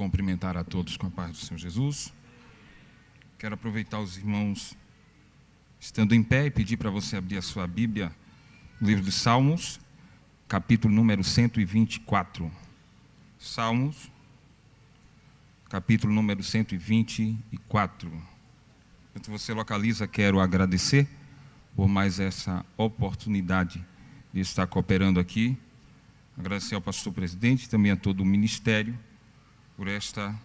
cumprimentar a todos com a paz do Senhor Jesus. Quero aproveitar os irmãos estando em pé e pedir para você abrir a sua Bíblia, no livro dos Salmos, capítulo número 124. Salmos, capítulo número 124. Enquanto você localiza, quero agradecer por mais essa oportunidade de estar cooperando aqui. Agradecer ao pastor presidente e também a todo o ministério por esta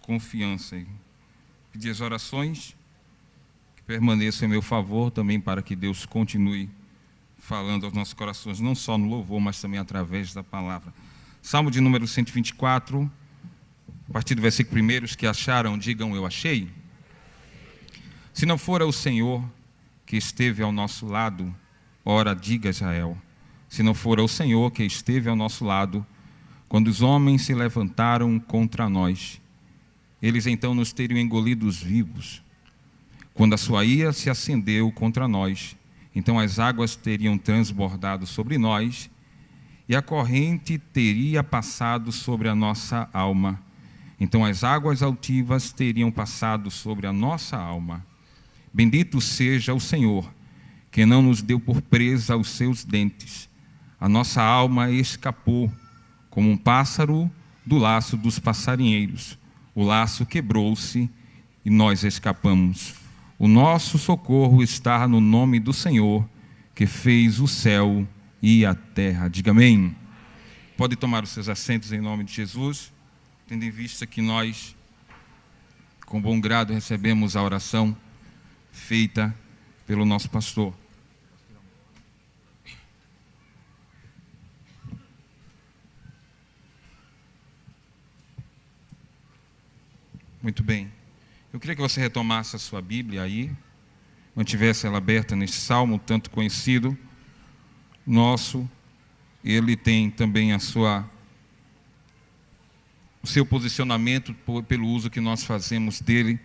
confiança. Pedir as orações que permaneçam em meu favor também para que Deus continue falando aos nossos corações, não só no louvor, mas também através da palavra. Salmo de número 124, a partir do versículo 1, os que acharam, digam eu achei. Se não for o Senhor que esteve ao nosso lado, ora diga Israel. Se não for o Senhor que esteve ao nosso lado, quando os homens se levantaram contra nós, eles então nos teriam engolidos vivos. Quando a sua ira se acendeu contra nós, então as águas teriam transbordado sobre nós, e a corrente teria passado sobre a nossa alma. Então as águas altivas teriam passado sobre a nossa alma. Bendito seja o Senhor, que não nos deu por presa aos seus dentes. A nossa alma escapou, como um pássaro do laço dos passarinheiros. O laço quebrou-se e nós escapamos. O nosso socorro está no nome do Senhor, que fez o céu e a terra. Diga amém. Pode tomar os seus assentos em nome de Jesus, tendo em vista que nós, com bom grado, recebemos a oração feita pelo nosso pastor. Muito bem. Eu queria que você retomasse a sua Bíblia aí, mantivesse ela aberta nesse salmo tanto conhecido nosso. Ele tem também o seu posicionamento pelo uso que nós fazemos dele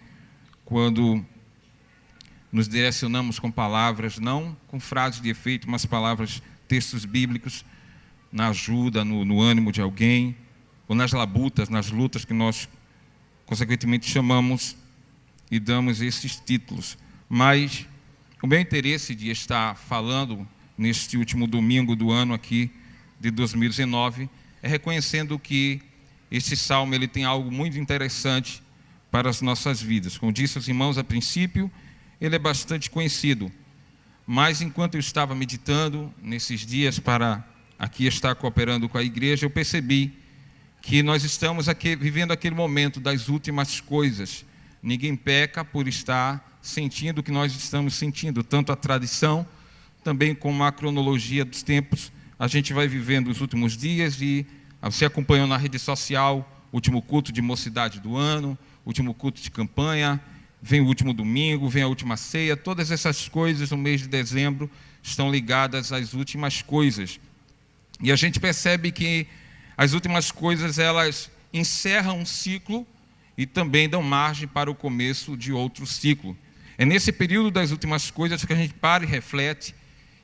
quando nos direcionamos com palavras, não com frases de efeito, mas palavras, textos bíblicos, na ajuda, no ânimo de alguém, ou nas labutas, nas lutas que nós consequentemente chamamos e damos esses títulos. Mas o meu interesse de estar falando neste último domingo do ano aqui de 2019 é reconhecendo que este salmo ele tem algo muito interessante para as nossas vidas. Como disse aos irmãos a princípio, ele é bastante conhecido, mas enquanto eu estava meditando nesses dias para aqui estar cooperando com a igreja, eu percebi que nós estamos aqui, vivendo aquele momento das últimas coisas. Ninguém peca por estar sentindo o que nós estamos sentindo, tanto a tradição, também como a cronologia dos tempos. A gente vai vivendo os últimos dias e você acompanhou na rede social o último culto de mocidade do ano, o último culto de campanha, vem o último domingo, vem a última ceia. Todas essas coisas no mês de dezembro estão ligadas às últimas coisas. E a gente percebe que as últimas coisas, elas encerram um ciclo e também dão margem para o começo de outro ciclo. É nesse período das últimas coisas que a gente para e reflete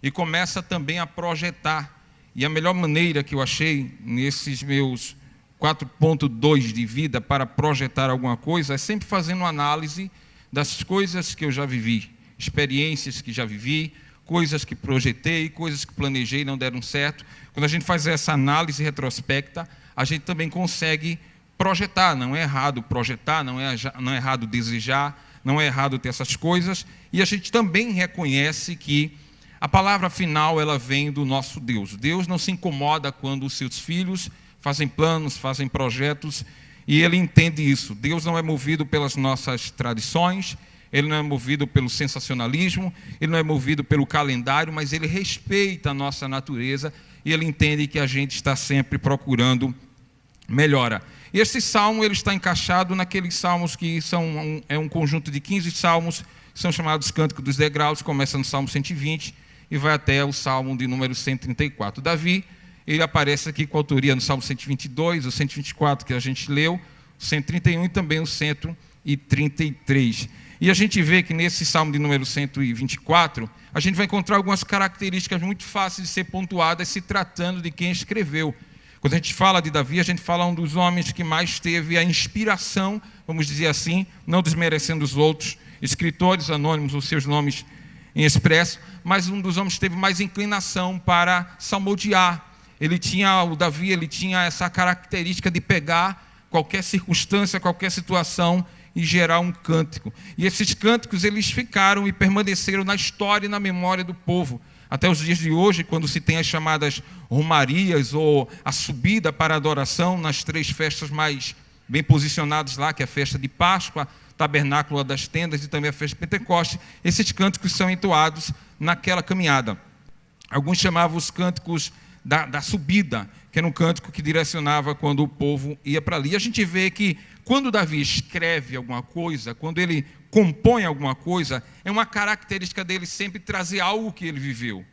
e começa também a projetar. E a melhor maneira que eu achei nesses meus 4.2 de vida para projetar alguma coisa é sempre fazendo uma análise das coisas que eu já vivi, experiências que já vivi, coisas que projetei, coisas que planejei e não deram certo. Quando a gente faz essa análise retrospecta, a gente também consegue projetar. Não é errado projetar, não é errado desejar, não é errado ter essas coisas. E a gente também reconhece que a palavra final ela vem do nosso Deus. Deus não se incomoda quando os seus filhos fazem planos, fazem projetos, e Ele entende isso. Deus não é movido pelas nossas tradições, Ele não é movido pelo sensacionalismo, Ele não é movido pelo calendário, mas Ele respeita a nossa natureza e Ele entende que a gente está sempre procurando melhora. E esse salmo ele está encaixado naqueles salmos que é um conjunto de 15 salmos, que são chamados Cântico dos Degraus, começa no Salmo 120 e vai até o Salmo de número 134. Davi, ele aparece aqui com autoria no Salmo 122, o 124 que a gente leu, o 131 e também o 133. E a gente vê que nesse Salmo de número 124, a gente vai encontrar algumas características muito fáceis de ser pontuadas se tratando de quem escreveu. Quando a gente fala de Davi, a gente fala um dos homens que mais teve a inspiração, vamos dizer assim, não desmerecendo os outros escritores anônimos, os seus nomes em expresso, mas um dos homens que teve mais inclinação para salmodiar. O Davi tinha essa característica de pegar qualquer circunstância, qualquer situação e gerar um cântico. E esses cânticos, eles ficaram e permaneceram na história e na memória do povo. Até os dias de hoje, quando se tem as chamadas romarias ou a subida para a adoração nas 3 festas mais bem posicionadas lá, que é a festa de Páscoa, Tabernáculo das Tendas e também a festa de Pentecoste, esses cânticos são entoados naquela caminhada. Alguns chamavam os cânticos da subida, que era um cântico que direcionava quando o povo ia para ali. E a gente vê que quando Davi escreve alguma coisa, quando ele compõe alguma coisa, é uma característica dele sempre trazer algo que ele viveu.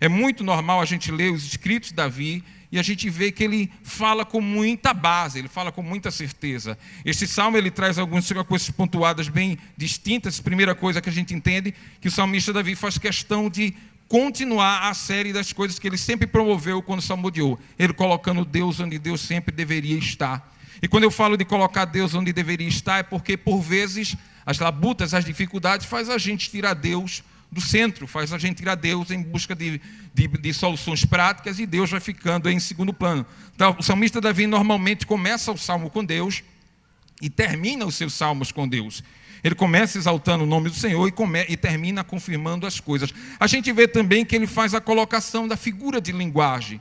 É muito normal a gente ler os escritos de Davi e a gente vê que ele fala com muita base, ele fala com muita certeza. Este salmo, ele traz algumas coisas pontuadas bem distintas. Primeira coisa que a gente entende, que o salmista Davi faz questão de continuar a série das coisas que ele sempre promoveu quando salmodiou. Ele colocando Deus onde Deus sempre deveria estar. E quando eu falo de colocar Deus onde deveria estar, é porque, por vezes, as labutas, as dificuldades, faz a gente tirar Deus do centro, faz a gente tirar Deus em busca de soluções práticas e Deus vai ficando em segundo plano. Então, o salmista Davi normalmente começa o salmo com Deus e termina os seus salmos com Deus. Ele começa exaltando o nome do Senhor e termina confirmando as coisas. A gente vê também que ele faz a colocação da figura de linguagem.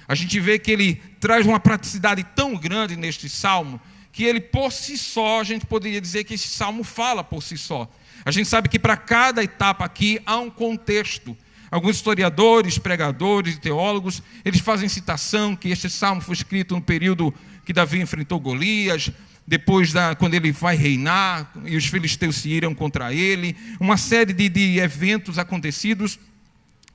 A gente vê que ele traz uma praticidade tão grande neste salmo, que ele por si só, a gente poderia dizer que esse salmo fala por si só. A gente sabe que para cada etapa aqui há um contexto. Alguns historiadores, pregadores e teólogos, eles fazem citação que este salmo foi escrito no período que Davi enfrentou Golias, depois quando ele vai reinar e os filisteus se iram contra ele, uma série de eventos acontecidos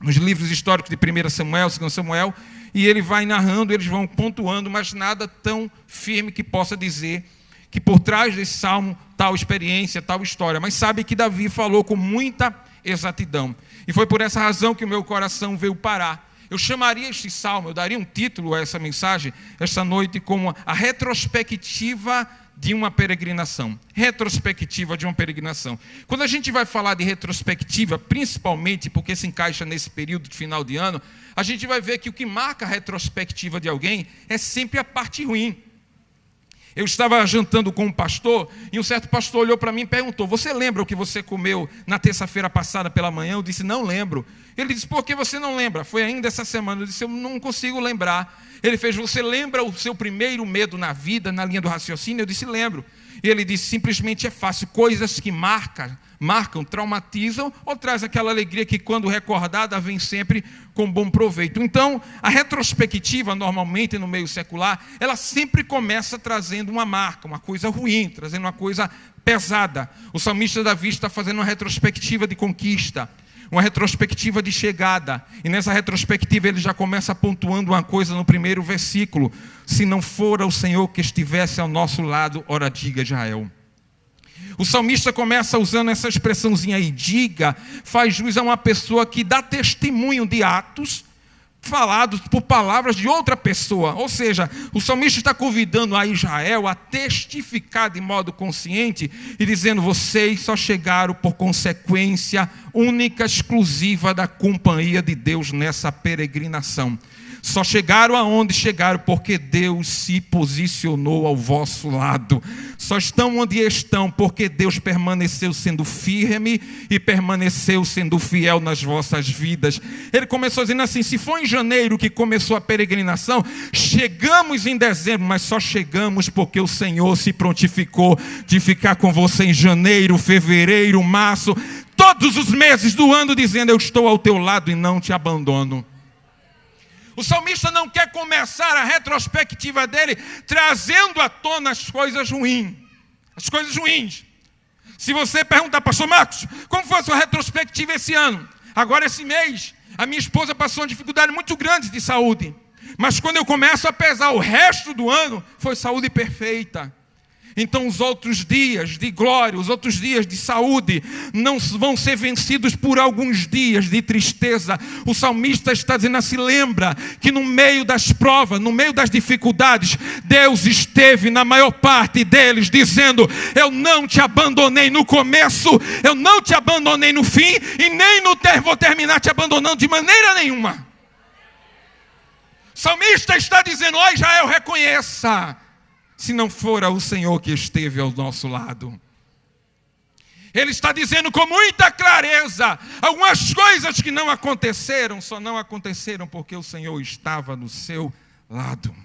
nos livros históricos de 1 Samuel, 2 Samuel, e ele vai narrando, eles vão pontuando, mas nada tão firme que possa dizer que por trás desse salmo, tal experiência, tal história. Mas sabe que Davi falou com muita exatidão. E foi por essa razão que o meu coração veio parar. Eu chamaria este salmo, eu daria um título a essa mensagem, esta noite, como a retrospectiva de uma peregrinação. Retrospectiva de uma peregrinação. Quando a gente vai falar de retrospectiva, principalmente porque se encaixa nesse período de final de ano, a gente vai ver que o que marca a retrospectiva de alguém é sempre a parte ruim. Eu estava jantando com um pastor e um certo pastor olhou para mim e perguntou: você lembra o que você comeu na terça-feira passada pela manhã? Eu disse: não lembro. Ele disse: por que você não lembra? Foi ainda essa semana. Eu disse: eu não consigo lembrar. Ele fez: você lembra o seu primeiro medo na vida, na linha do raciocínio? Eu disse: lembro. E ele disse: simplesmente é fácil. Coisas que marcam, traumatizam ou traz aquela alegria que quando recordada vem sempre com bom proveito. Então, a retrospectiva, normalmente no meio secular, ela sempre começa trazendo uma marca, uma coisa ruim, trazendo uma coisa pesada. O salmista Davi está fazendo uma retrospectiva de conquista, uma retrospectiva de chegada. E nessa retrospectiva ele já começa pontuando uma coisa no primeiro versículo: se não fora o Senhor que estivesse ao nosso lado, ora diga Israel. O salmista começa usando essa expressãozinha aí, diga, faz jus a uma pessoa que dá testemunho de atos falados por palavras de outra pessoa. Ou seja, o salmista está convidando a Israel a testificar de modo consciente e dizendo: vocês só chegaram por consequência única, exclusiva da companhia de Deus nessa peregrinação. Só chegaram aonde chegaram porque Deus se posicionou ao vosso lado. Só estão onde estão porque Deus permaneceu sendo firme e permaneceu sendo fiel nas vossas vidas. Ele começou dizendo assim: se foi em janeiro que começou a peregrinação, chegamos em dezembro, mas só chegamos porque o Senhor se prontificou de ficar com você em janeiro, fevereiro, março, todos os meses do ano, dizendo: eu estou ao teu lado e não te abandono. O salmista não quer começar a retrospectiva dele trazendo à tona as coisas ruins. As coisas ruins. Se você perguntar: pastor Marcos, como foi a sua retrospectiva esse ano? Agora esse mês, a minha esposa passou uma dificuldade muito grande de saúde. Mas quando eu começo a pesar o resto do ano, foi saúde perfeita. então os outros dias de glória, os outros dias de saúde, não vão ser vencidos por alguns dias de tristeza. O salmista está dizendo assim: lembra que no meio das provas, no meio das dificuldades, Deus esteve na maior parte deles, dizendo: eu não te abandonei no começo, eu não te abandonei no fim, e nem vou terminar te abandonando de maneira nenhuma. O salmista está dizendo: ó Israel, reconheça, se não fora o Senhor que esteve ao nosso lado. Ele está dizendo com muita clareza: algumas coisas que não aconteceram, só não aconteceram porque o Senhor estava no seu lado.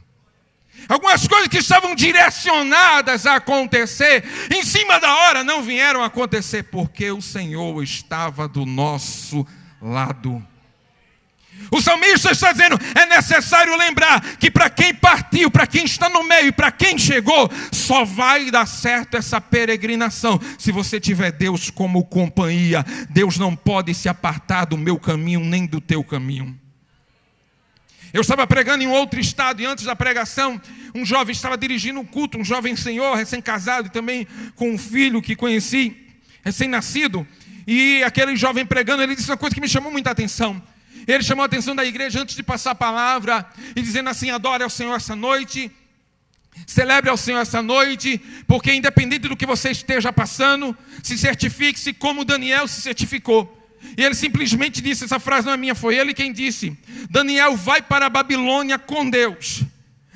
Algumas coisas que estavam direcionadas a acontecer, em cima da hora, não vieram acontecer porque o Senhor estava do nosso lado. O salmista está dizendo: é necessário lembrar que para quem partiu, para quem está no meio, para quem chegou, só vai dar certo essa peregrinação se você tiver Deus como companhia. Deus não pode se apartar do meu caminho nem do teu caminho. Eu estava pregando em um outro estado, e antes da pregação, um jovem estava dirigindo um culto, um jovem senhor, recém-casado, e também com um filho que conheci, recém-nascido. E aquele jovem pregando, ele disse uma coisa que me chamou muita atenção. Ele chamou a atenção da igreja antes de passar a palavra, e dizendo assim: adore ao Senhor essa noite, celebre ao Senhor essa noite, porque independente do que você esteja passando, se certifique-se como Daniel se certificou. E ele simplesmente disse, essa frase não é minha, foi ele quem disse: Daniel vai para a Babilônia com Deus.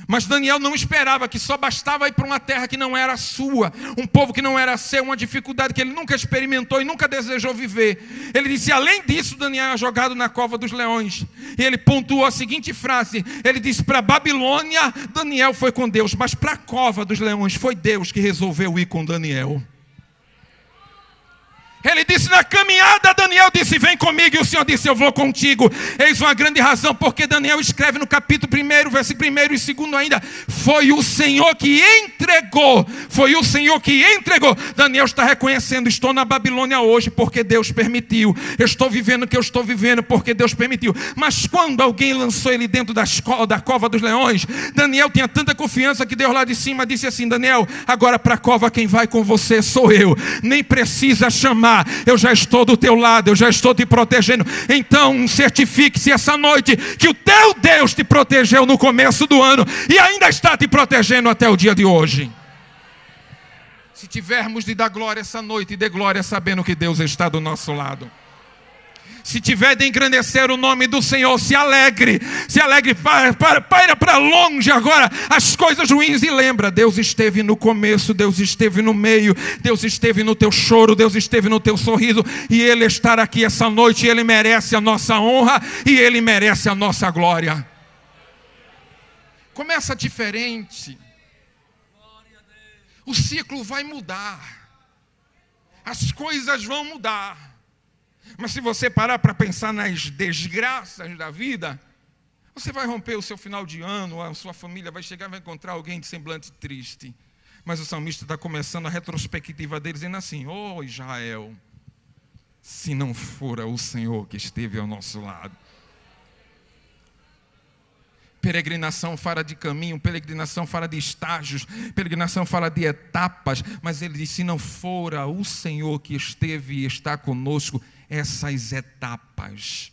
Mas Daniel não esperava que só bastava ir para uma terra que não era sua, um povo que não era seu, uma dificuldade que ele nunca experimentou e nunca desejou viver. Ele disse: além disso, Daniel é jogado na cova dos leões. E ele pontuou a seguinte frase, ele disse: para a Babilônia, Daniel foi com Deus, mas para a cova dos leões, foi Deus que resolveu ir com Daniel. Ele disse: na caminhada, Daniel disse: vem comigo, e o Senhor disse: eu vou contigo. Eis uma grande razão, porque Daniel escreve no capítulo 1, versículo 1 e 2 ainda: foi o Senhor que entregou, foi o Senhor que entregou. Daniel está reconhecendo: estou na Babilônia hoje porque Deus permitiu, eu estou vivendo o que eu estou vivendo porque Deus permitiu. Mas quando alguém lançou ele dentro da cova dos leões, Daniel tinha tanta confiança que Deus lá de cima disse assim: Daniel, agora para a cova quem vai com você sou eu, nem precisa chamar, eu já estou do teu lado, eu já estou te protegendo. Então certifique-se essa noite que o teu Deus te protegeu no começo do ano e ainda está te protegendo até o dia de hoje. Se tivermos de dar glória essa noite, dê glória sabendo que Deus está do nosso lado. Se tiver de engrandecer o nome do Senhor, se alegre, paira para longe agora as coisas ruins e lembra: Deus esteve no começo, Deus esteve no meio, Deus esteve no teu choro, Deus esteve no teu sorriso, e Ele estará aqui essa noite. Ele merece a nossa honra e Ele merece a nossa glória. Começa diferente, o ciclo vai mudar, as coisas vão mudar. Mas se você parar para pensar nas desgraças da vida, você vai romper o seu final de ano, a sua família vai chegar e vai encontrar alguém de semblante triste. Mas o salmista está começando a retrospectiva dele, dizendo assim: ó Israel, se não fora o Senhor que esteve ao nosso lado. Peregrinação fala de caminho, peregrinação fala de estágios, peregrinação fala de etapas, mas ele diz: se não fora o Senhor que esteve e está conosco, essas etapas.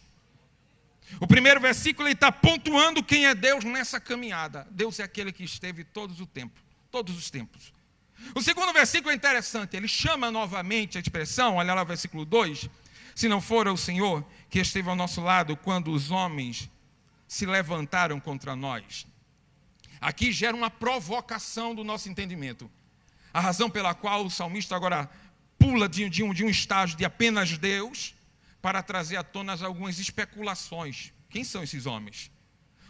O primeiro versículo ele está pontuando quem é Deus nessa caminhada. Deus é aquele que esteve todos os tempos. O segundo versículo é interessante, ele chama novamente a expressão, olha lá o versículo 2, se não fora o Senhor que esteve ao nosso lado quando os homens se levantaram contra nós. Aqui gera uma provocação do nosso entendimento. A razão pela qual o salmista agora pula de um estágio de apenas Deus para trazer à tona algumas especulações. Quem são esses homens?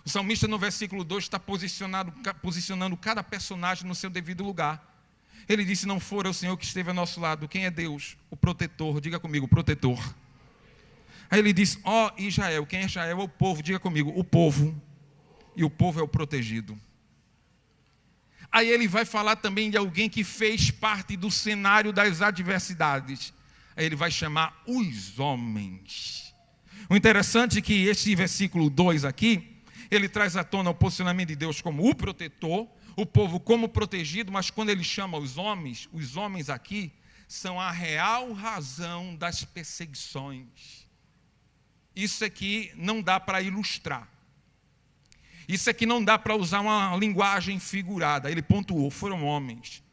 O salmista no versículo 2 está posicionando cada personagem no seu devido lugar. Ele disse: não fora o Senhor que esteve ao nosso lado. Quem é Deus? O protetor. Diga comigo: o protetor. Aí ele diz: ó Israel. Quem é Israel? É o povo. Diga comigo: o povo. E o povo é o protegido. Aí ele vai falar também de alguém que fez parte do cenário das adversidades. Aí ele vai chamar os homens. O interessante é que esse versículo 2 aqui, ele traz à tona o posicionamento de Deus como o protetor, o povo como protegido, mas quando ele chama os homens aqui são a real razão das perseguições. Isso aqui não dá para ilustrar. Isso aqui não dá para usar uma linguagem figurada. Ele pontuou, foram homens.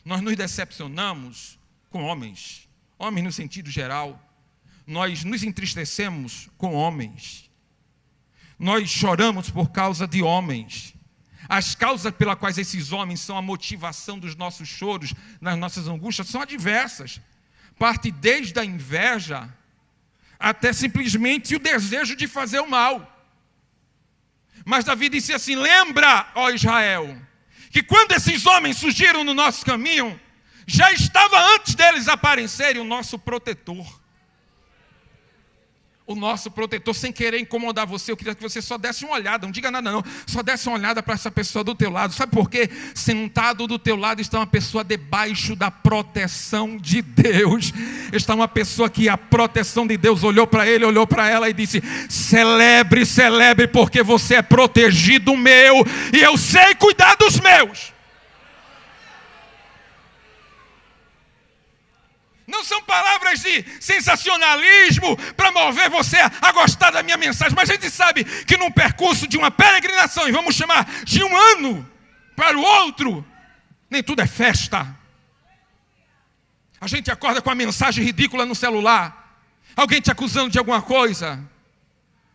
Nós nos decepcionamos com homens. Homens no sentido geral. Nós nos entristecemos com homens. Nós choramos por causa de homens. As causas pelas quais esses homens são a motivação dos nossos choros, nas nossas angústias, são adversas. Parte desde a inveja até simplesmente o desejo de fazer o mal. Mas Davi disse assim: lembra, ó Israel, que quando esses homens surgiram no nosso caminho, já estava antes deles aparecerem o nosso protetor. O nosso protetor, sem querer incomodar você, eu queria que você só desse uma olhada, não diga nada não, só desse uma olhada para essa pessoa do teu lado. Sabe por quê? Sentado do teu lado está uma pessoa debaixo da proteção de Deus. Está uma pessoa que a proteção de Deus olhou para ele, olhou para ela e disse: celebre, celebre, porque você é protegido meu e eu sei cuidar dos meus. Não são palavras de sensacionalismo para mover você a gostar da minha mensagem. Mas a gente sabe que num percurso de uma peregrinação, e vamos chamar de um ano para o outro, nem tudo é festa. A gente acorda com a mensagem ridícula no celular, alguém te acusando de alguma coisa,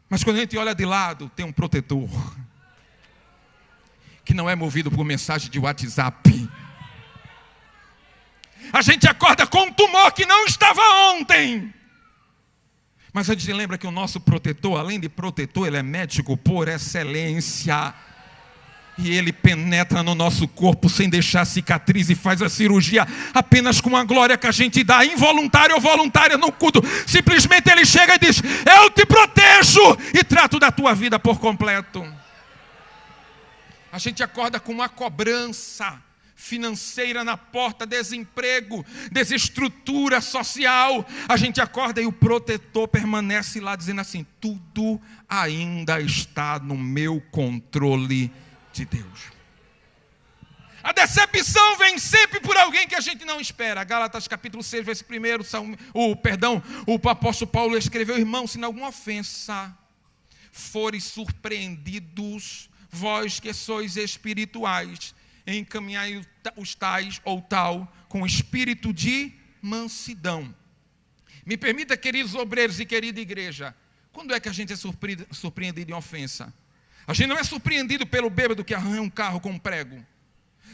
mas quando a gente olha de lado, tem um protetor que não é movido por mensagem de WhatsApp. A gente acorda com um tumor que não estava ontem. Mas a gente lembra que o nosso protetor, além de protetor, ele é médico por excelência. E ele penetra no nosso corpo sem deixar cicatriz e faz a cirurgia apenas com a glória que a gente dá, involuntária ou voluntária, no culto. Simplesmente ele chega e diz: eu te protejo e trato da tua vida por completo. A gente acorda com uma cobrança financeira na porta, desemprego, desestrutura social. A gente acorda e o protetor permanece lá dizendo assim: tudo ainda está no meu controle de Deus. A decepção vem sempre por alguém que a gente não espera. Gálatas capítulo 6, versículo 1, o apóstolo Paulo escreveu: irmão, se em alguma ofensa fores surpreendidos, vós que sois espirituais, encaminhai os tais ou tal com espírito de mansidão. Me permita, queridos obreiros e querida igreja, quando é que a gente é surpreendido em ofensa? A gente não é surpreendido pelo bêbado que arranha um carro com um prego.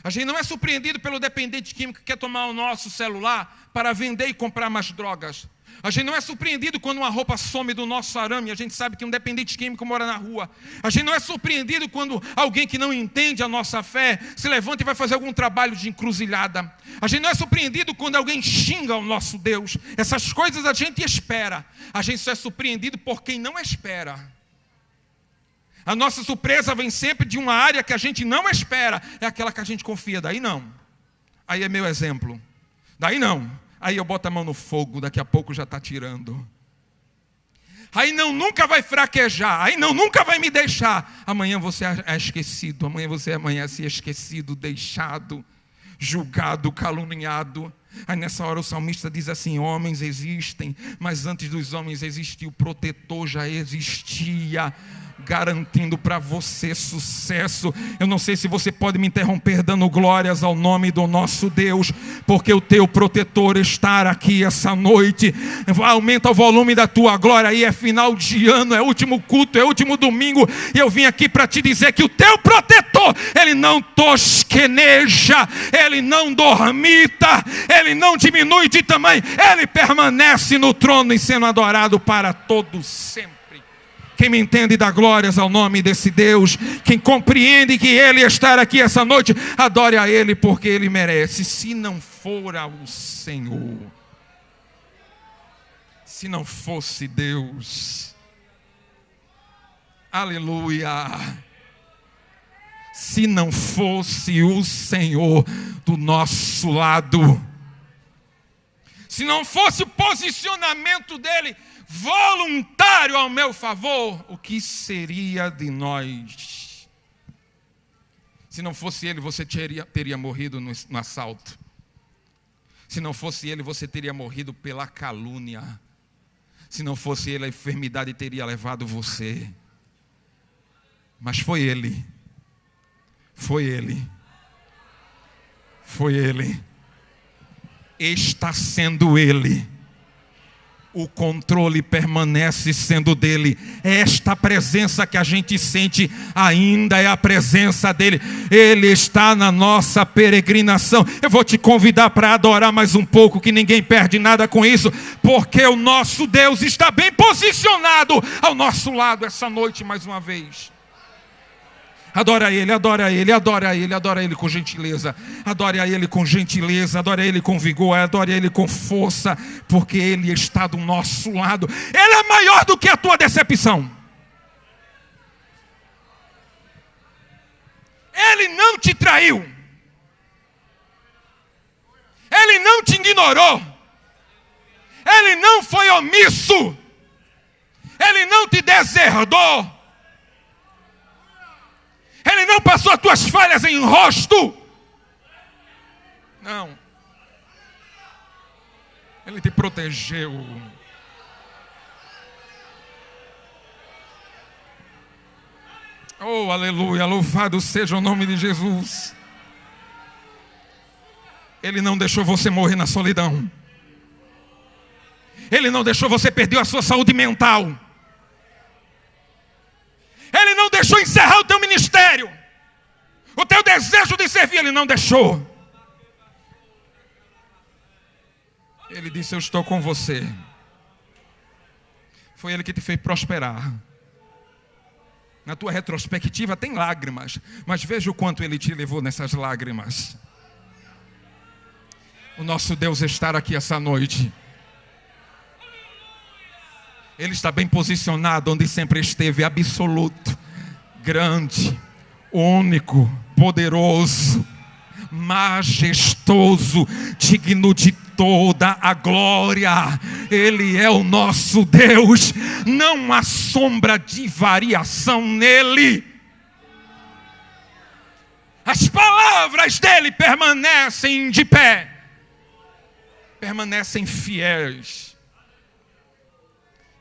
A gente não é surpreendido pelo dependente químico que quer tomar o nosso celular para vender e comprar mais drogas. A gente não é surpreendido quando uma roupa some do nosso arame. A gente sabe que um dependente químico mora na rua. A gente não é surpreendido quando alguém que não entende a nossa fé se levanta e vai fazer algum trabalho de encruzilhada. A gente não é surpreendido quando alguém xinga o nosso Deus. Essas coisas a gente espera. A gente só é surpreendido por quem não espera. A nossa surpresa vem sempre de uma área que a gente não espera. É aquela que a gente confia. Daí não. Aí é meu exemplo. Daí não. Aí eu boto a mão no fogo, daqui a pouco já está tirando. Aí não, nunca vai fraquejar. Aí não, nunca vai me deixar. Amanhã você é esquecido. Amanhã você amanhece esquecido, deixado, julgado, caluniado. Aí nessa hora o salmista diz assim: homens existem, mas antes dos homens existia o protetor, já existia, garantindo para você sucesso. Eu não sei se você pode me interromper dando glórias ao nome do nosso Deus, porque o teu protetor está aqui essa noite. Aumenta o volume da tua glória aí. É final de ano, é último culto, é último domingo, e eu vim aqui para te dizer que o teu protetor, ele não tosqueneja, ele não dormita, ele não diminui de tamanho, ele permanece no trono e sendo adorado para todo sempre. Quem me entende dá glórias ao nome desse Deus. Quem compreende que Ele está aqui essa noite, adore a Ele porque Ele merece. Se não for o Senhor, se não fosse Deus, aleluia, se não fosse o Senhor do nosso lado, se não fosse o posicionamento dEle voluntário ao meu favor, o que seria de nós? Se não fosse ele, você teria morrido no assalto. Se não fosse ele, você teria morrido pela calúnia. Se não fosse ele, a enfermidade teria levado você. Mas foi ele. Foi ele. Foi ele. Está sendo ele. O controle permanece sendo dele. Esta presença que a gente sente ainda é a presença dele. Ele está na nossa peregrinação. Eu vou te convidar para adorar mais um pouco, que ninguém perde nada com isso, porque o nosso Deus está bem posicionado ao nosso lado essa noite mais uma vez. Adora Ele, adora Ele, adora Ele, adora Ele com gentileza. Adore a Ele com gentileza, adore a Ele com vigor, adore a Ele com força, porque Ele está do nosso lado. Ele é maior do que a tua decepção. Ele não te traiu. Ele não te ignorou. Ele não foi omisso. Ele não te deserdou. Ele não passou as tuas falhas em rosto. Não. Ele te protegeu. Oh, aleluia, louvado seja o nome de Jesus. Ele não deixou você morrer na solidão. Ele não deixou você perder a sua saúde mental. Ele não deixou encerrar o teu ministério. O teu desejo de servir, Ele não deixou. Ele disse: eu estou com você. Foi Ele que te fez prosperar. Na tua retrospectiva tem lágrimas, mas veja o quanto Ele te levou nessas lágrimas. O nosso Deus está aqui essa noite. Ele está bem posicionado onde sempre esteve, absoluto, grande, único, poderoso, majestoso, digno de toda a glória. Ele é o nosso Deus, não há sombra de variação nele. As palavras dele permanecem de pé, permanecem fiéis.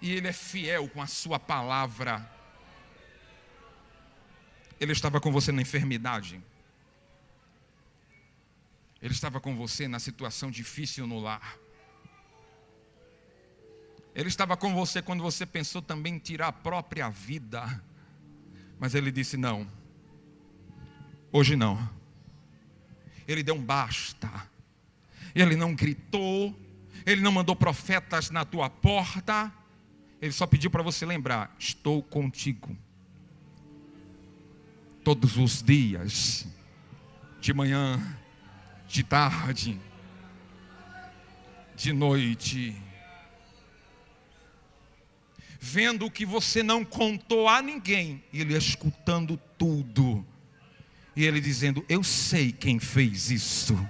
E Ele é fiel com a sua palavra. Ele estava com você na enfermidade. Ele estava com você na situação difícil no lar. Ele estava com você quando você pensou também em tirar a própria vida. Mas Ele disse: não, hoje não. Ele deu um basta. Ele não gritou. Ele não mandou profetas na tua porta. Ele só pediu para você lembrar: estou contigo. Todos os dias, de manhã, de tarde, de noite. Vendo o que você não contou a ninguém. E Ele escutando tudo. E Ele dizendo: eu sei quem fez isso.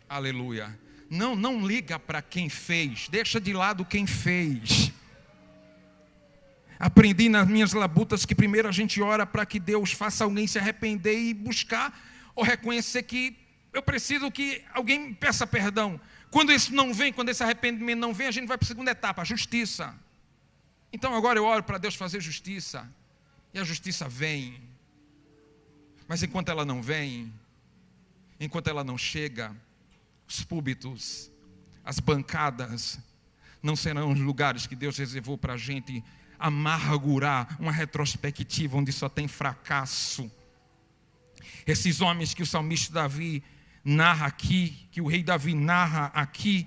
Aleluia. Não liga para quem fez. Deixa de lado quem fez. Aprendi nas minhas labutas que primeiro a gente ora para que Deus faça alguém se arrepender e buscar ou reconhecer que eu preciso que alguém me peça perdão. Quando isso não vem, quando esse arrependimento não vem, a gente vai para a segunda etapa, a justiça. Então agora eu oro para Deus fazer justiça. E a justiça vem. Mas enquanto ela não vem, enquanto ela não chega, os púlpitos, as bancadas, não serão os lugares que Deus reservou para a gente amargurar uma retrospectiva onde só tem fracasso. Esses homens que o salmista Davi narra aqui, que o rei Davi narra aqui,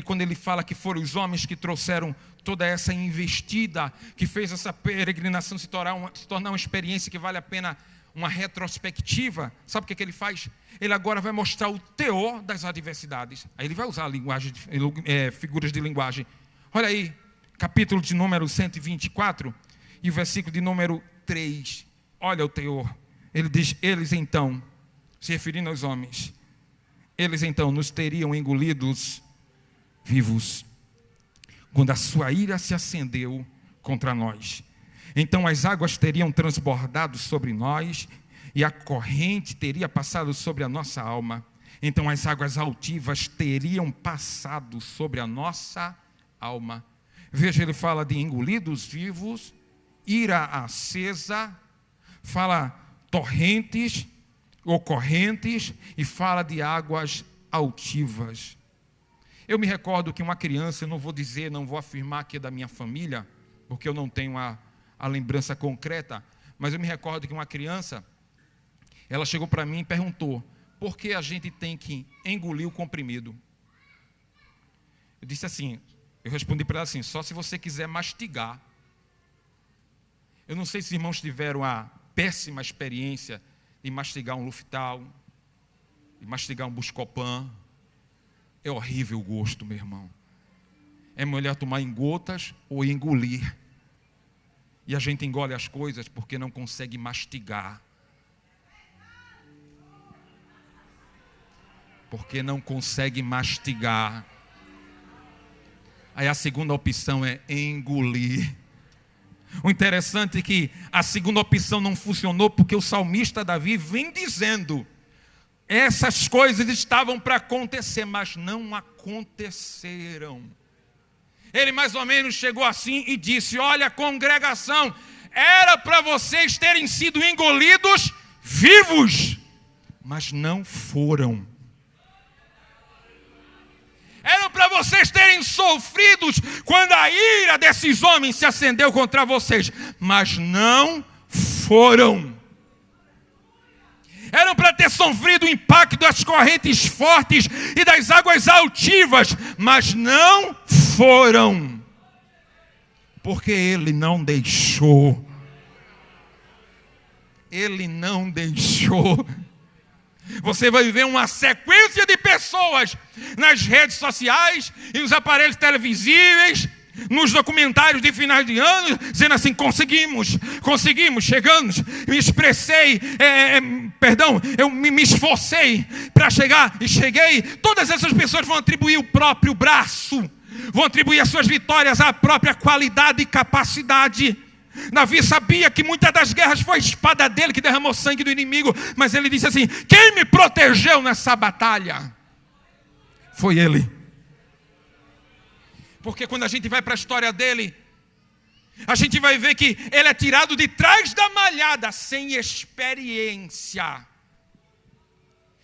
quando ele fala que foram os homens que trouxeram toda essa investida, que fez essa peregrinação se tornar uma experiência que vale a pena uma retrospectiva. Sabe o que ele faz? Ele agora vai mostrar o teor das adversidades. Aí ele vai usar figuras de linguagem. Olha aí, capítulo de número 124 e o versículo de número 3. Olha o teor. Ele diz: eles então, se referindo aos homens, eles então nos teriam engolidos vivos, quando a sua ira se acendeu contra nós. Então as águas teriam transbordado sobre nós, e a corrente teria passado sobre a nossa alma. Então as águas altivas teriam passado sobre a nossa alma. Veja, ele fala de engolidos vivos, ira acesa, fala torrentes ou correntes, e fala de águas altivas. Eu me recordo que uma criança, eu não vou afirmar que é da minha família, porque eu não tenho a lembrança concreta, mas eu me recordo que uma criança, ela chegou para mim e perguntou: por que a gente tem que engolir o comprimido? Eu disse assim, eu respondi para ela assim: só se você quiser mastigar. Eu não sei se os irmãos tiveram a péssima experiência de mastigar um Luftal, de mastigar um Buscopan. É horrível o gosto, meu irmão. É melhor tomar em gotas ou engolir. E a gente engole as coisas porque não consegue mastigar. Porque não consegue mastigar. Aí a segunda opção é engolir. O interessante é que a segunda opção não funcionou, porque o salmista Davi vem dizendo: essas coisas estavam para acontecer, mas não aconteceram. Ele mais ou menos chegou assim e disse: olha, congregação, era para vocês terem sido engolidos vivos, mas não foram. Era para vocês terem sofrido quando a ira desses homens se acendeu contra vocês, mas não foram. Eram para ter sofrido o impacto das correntes fortes e das águas altivas, mas não foram. Porque Ele não deixou. Ele não deixou. Você vai ver uma sequência de pessoas nas redes sociais e nos aparelhos televisíveis, nos documentários de finais de ano, dizendo assim: conseguimos, chegamos, me expressei, eu me esforcei para chegar e cheguei. Todas essas pessoas vão atribuir o próprio braço, vão atribuir as suas vitórias à própria qualidade e capacidade. Davi sabia que muitas das guerras foi a espada dele que derramou sangue do inimigo, mas ele disse assim: quem me protegeu nessa batalha? Foi Ele. Porque quando a gente vai para a história dele, a gente vai ver que ele é tirado de trás da malhada, sem experiência.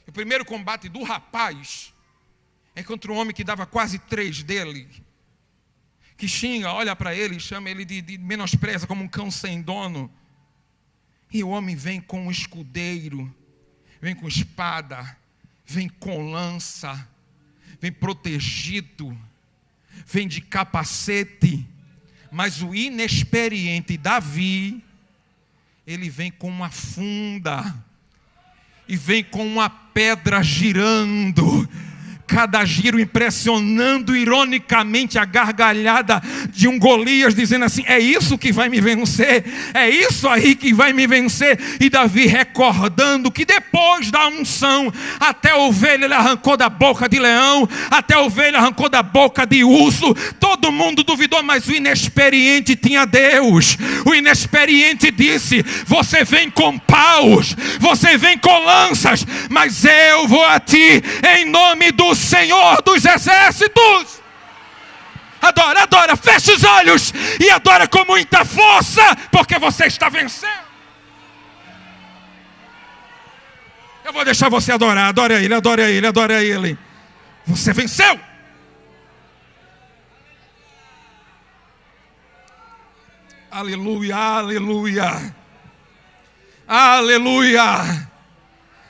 O primeiro combate do rapaz é contra um homem que dava quase 3 dele, que xinga, olha para ele, chama ele de menospreza, como um cão sem dono. E o homem vem com um escudeiro, vem com espada, vem com lança, vem protegido, vem de capacete. Mas o inexperiente Davi, ele vem com uma funda e vem com uma pedra girando, cada giro impressionando ironicamente a gargalhada de um Golias, dizendo assim: é isso que vai me vencer, é isso aí que vai me vencer. E Davi recordando que depois da unção, até a ovelha ele arrancou da boca de leão, até a ovelha arrancou da boca de urso. Todo mundo duvidou, mas o inexperiente tinha Deus. O inexperiente disse: você vem com paus, você vem com lanças, mas eu vou a ti em nome do Senhor dos exércitos. Adora, adora, fecha os olhos e adora com muita força, porque você está vencendo. Eu vou deixar você adorar, adore a Ele, adore a Ele, adore a Ele. Você venceu. Aleluia, aleluia, aleluia,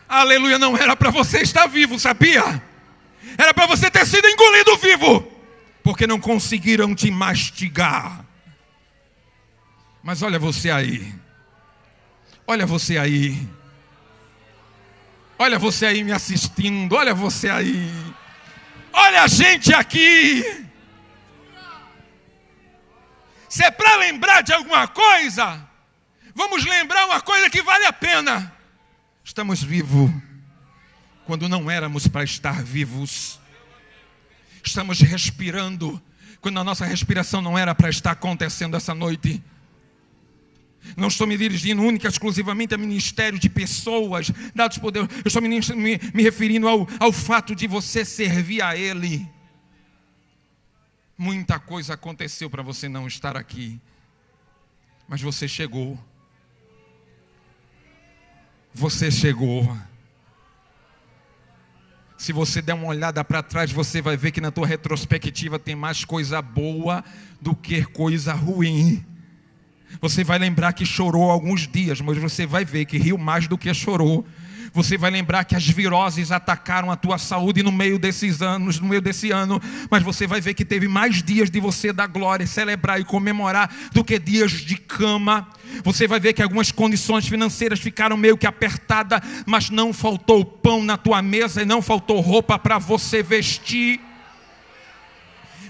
aleluia. Não era para você estar vivo, sabia? Era para você ter sido engolido vivo, porque não conseguiram te mastigar. Mas olha você aí. Olha você aí. Olha você aí me assistindo. Olha você aí. Olha a gente aqui. Se é para lembrar de alguma coisa, vamos lembrar uma coisa que vale a pena. Estamos vivos quando não éramos para estar vivos. Estamos respirando quando a nossa respiração não era para estar acontecendo essa noite. Não estou me dirigindo única e exclusivamente a ministério de pessoas dados por Deus. Eu estou me referindo ao fato de você servir a Ele. Muita coisa aconteceu para você não estar aqui. Mas você chegou. Você chegou. Se você der uma olhada para trás, você vai ver que na tua retrospectiva tem mais coisa boa do que coisa ruim. Você vai lembrar que chorou alguns dias, mas você vai ver que riu mais do que chorou. Você vai lembrar que as viroses atacaram a tua saúde no meio desses anos, no meio desse ano. Mas você vai ver que teve mais dias de você dar glória, celebrar e comemorar do que dias de cama. Você vai ver que algumas condições financeiras ficaram meio que apertadas, mas não faltou pão na tua mesa e não faltou roupa para você vestir.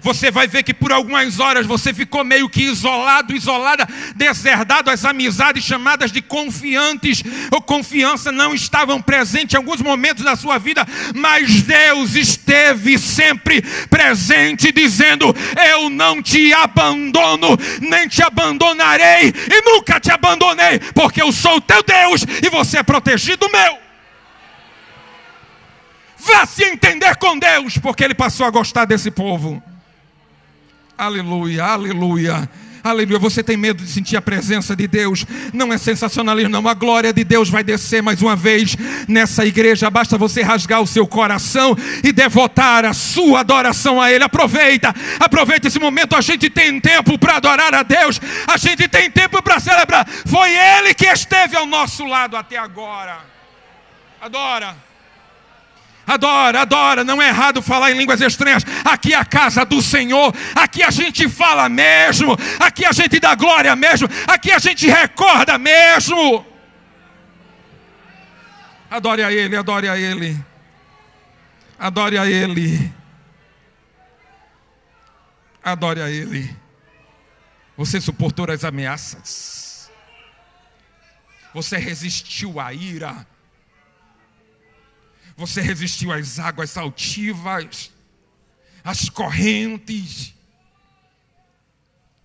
Você vai ver que por algumas horas você ficou meio que isolado, isolada, deserdado. As amizades chamadas de confiantes ou confiança não estavam presentes em alguns momentos da sua vida, mas Deus esteve sempre presente, dizendo: eu não te abandono, nem te abandonarei e nunca te abandonei, porque eu sou o teu Deus e você é protegido meu. Vá se entender com Deus, porque Ele passou a gostar desse povo. Aleluia, aleluia, aleluia. Você tem medo de sentir a presença de Deus? Não é sensacionalismo, não. A glória de Deus vai descer mais uma vez nessa igreja. Basta você rasgar o seu coração e devotar a sua adoração a Ele. Aproveita esse momento. A gente tem tempo para adorar a Deus. A gente tem tempo para celebrar. Foi Ele que esteve ao nosso lado até agora. Adora. Adora, adora, não é errado falar em línguas estranhas. Aqui é a casa do Senhor, aqui a gente fala mesmo, aqui a gente dá glória mesmo, aqui a gente recorda mesmo. Adore a Ele, adore a Ele, adore a Ele, adore a Ele. Você suportou as ameaças, você resistiu à ira, você resistiu às águas altivas, às correntes.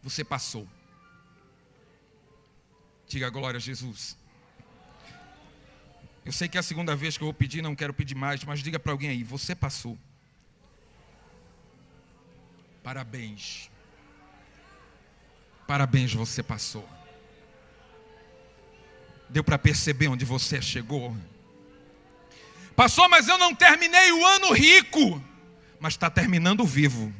Você passou. Diga glória a Jesus. Eu sei que é a segunda vez que eu vou pedir, não quero pedir mais, mas diga para alguém aí: você passou. Parabéns. Parabéns, você passou. Deu para perceber onde você chegou? Passou, mas eu não terminei o ano rico, mas está terminando vivo.